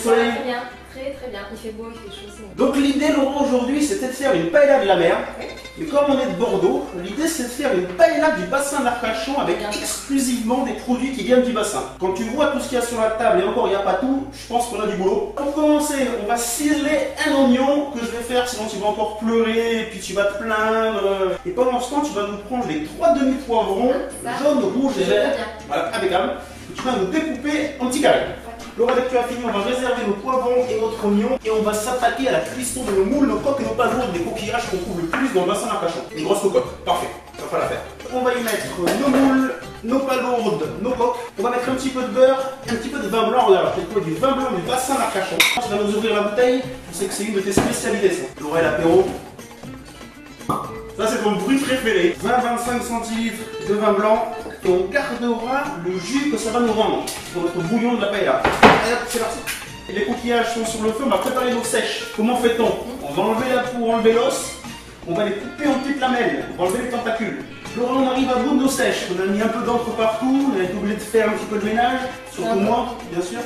soleil? Très bien, très bien. Il fait beau, il fait chaud. Donc l'idée, Laurent, aujourd'hui, c'était de faire une paella de la mer. Oui. Et comme on est de Bordeaux, l'idée c'est de faire une paella du bassin d'Arcachon avec exclusivement des produits qui viennent du bassin. Quand tu vois tout ce qu'il y a sur la table, et encore il n'y a pas tout, je pense qu'on a du boulot. Pour commencer, on va ciseler un oignon que je vais faire, sinon tu vas encore pleurer, et puis tu vas te plaindre. Et pendant ce temps, tu vas nous prendre les 3 demi-poivrons, jaune, rouge et vert, voilà, impeccable. Et tu vas nous découper en petits carrés. Laura, dès que tu as fini, on va réserver nos poivrons et notre oignon et on va s'attaquer à la cuisson de nos moules, nos coques et nos palourdes, des coquillages qu'on trouve le plus dans le bassin d'Arcachon. Une grosse cocotte, parfait, ça va la faire. On va y mettre nos moules, nos palourdes, nos coques. On va mettre un petit peu de beurre, un petit peu de vin blanc. Regarde, j'ai trouvé du vin blanc du bassin d'Arcachon. Tu vas nous ouvrir la bouteille, je sais que c'est une de tes spécialités ça. Laura et l'apéro. Ça c'est ton bruit préféré. 20-25 centilitres de vin blanc et on gardera le jus que ça va nous rendre pour notre bouillon de la paella. Allez hop, c'est parti. Et les coquillages sont sur le feu, on va préparer l'eau sèche. Comment fait-on? On va enlever la peau, enlever l'os, on va les couper en petites lamelles, on va enlever les tentacules. Laurent, on arrive à bout de l'eau sèche. On a mis un peu d'encre partout, on a été obligé de faire un petit peu de ménage, surtout moi, bien sûr.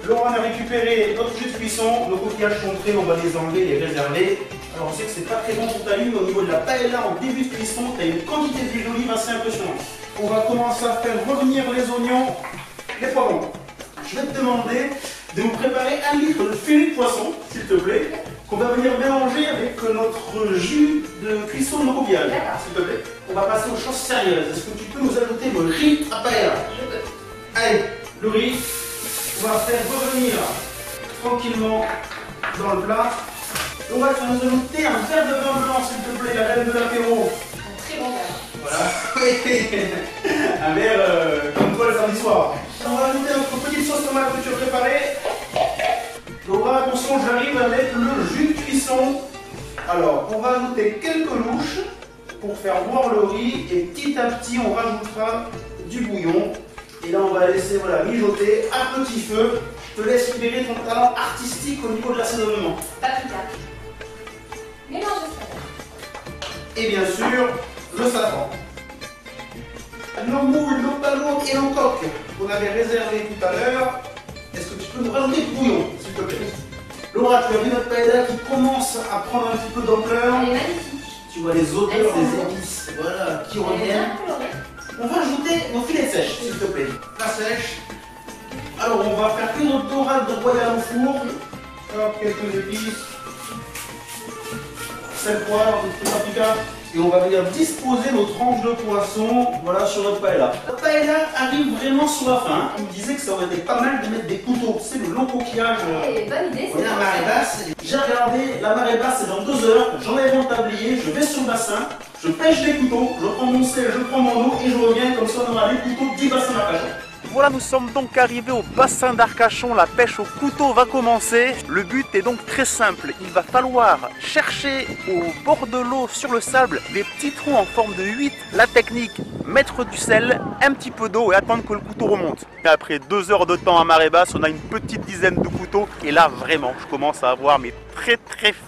Laurent, on a récupéré notre jus de cuisson, nos coquillages sont prêts, on va les enlever, les réserver. Alors on sait que c'est pas très bon pour ta ligne, mais au niveau de la paella en début de cuisson, tu as une quantité d'huile d'olive assez impressionnante. On va commencer à faire revenir les oignons, les poivrons. Je vais te demander de nous préparer 1 litre de filet de poisson, s'il te plaît, qu'on va venir mélanger avec notre jus de cuisson de nos coquillages, s'il te plaît. On va passer aux choses sérieuses. Est-ce que tu peux nous ajouter le riz à paella? Je peux. Allez, le riz, on va faire revenir tranquillement dans le plat. On va nous ajouter un verre de vin blanc, s'il te plaît, la reine de l'apéro. Un très bon verre. Voilà. Un verre comme toi le samedi soir. On va ajouter notre petite sauce tomate que tu as préparée. Laura, attention, j'arrive avec le jus de cuisson. Alors, on va ajouter quelques louches pour faire boire le riz et petit à petit, on rajoutera du bouillon. Et là, on va laisser mijoter à petit feu. Je te laisse libérer ton talent artistique au niveau de l'assaisonnement. Paprika. Mélange ça. Et bien sûr, le safran. Nos moules, nos palourdes et nos coques qu'on avait réservées tout à l'heure. Est-ce que tu peux nous rajouter du bouillon, s'il te plaît? Laura, tu as vu notre paella qui commence à prendre un petit peu d'ampleur. Elle est magnifique. Tu vois les odeurs des épices qui reviennent. On va ajouter nos filets de sèche, s'il te plaît. La sèche. Alors, on va faire une autre dorade de royal au four. Alors, quelques épices. Sel, poivre, du paprika. Et on va venir disposer nos tranches de poisson, sur notre paella. La paella arrive vraiment sur la fin. Il me disait que ça aurait été pas mal de mettre des couteaux. C'est le long coquillage. Bonne idée, c'est la marée basse. J'ai regardé, la marée basse c'est dans 2 heures. J'enlève mon tablier, je vais sur le bassin, je pêche des couteaux, je prends mon sel, je prends mon eau et je reviens comme ça on aura les couteaux du bassin d'Arcachon. Voilà, nous sommes donc arrivés au bassin d'Arcachon, la pêche au couteau va commencer. Le but est donc très simple, il va falloir chercher au bord de l'eau, sur le sable, des petits trous en forme de 8. La technique, mettre du sel, un petit peu d'eau et attendre que le couteau remonte. Et après 2 heures de temps à marée basse, on a une petite dizaine de couteaux. Et là, vraiment, je commence à avoir mais très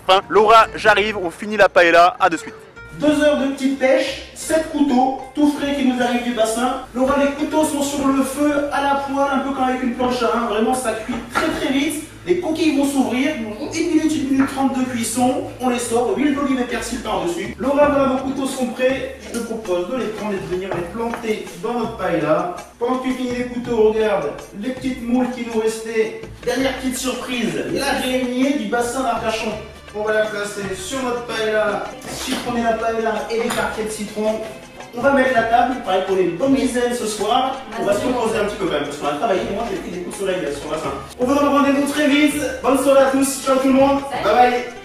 faim. Laura, j'arrive, on finit la paella, à de suite. 2 heures de petite pêche, 7 couteaux, tout frais qui nous arrivent du bassin. Laura, les couteaux sont sur le feu, à la poêle, un peu comme avec une planche à 1. Vraiment, ça cuit très vite. Les coquilles vont s'ouvrir. 1 minute 30 de cuisson. On les sort, huile d'olive et persil par-dessus. Laura, voilà, nos couteaux sont prêts. Je te propose de les prendre et de venir les planter dans notre paella. Pendant que tu finis les couteaux, regarde les petites moules qui nous restaient. Dernière petite surprise, l'araignée du bassin d'Arcachon. On va la placer sur notre paella, citronner la paella et les quartiers de citron. On va mettre la table, pareil pour les bonnes dizaines ce soir. On va se reposer un petit peu quand même, parce qu'on a travaillé, moi j'ai pris des coups de soleil sur la fin. On vous donne rendez-vous très vite. Bonne soirée à tous, ciao tout le monde, bye bye.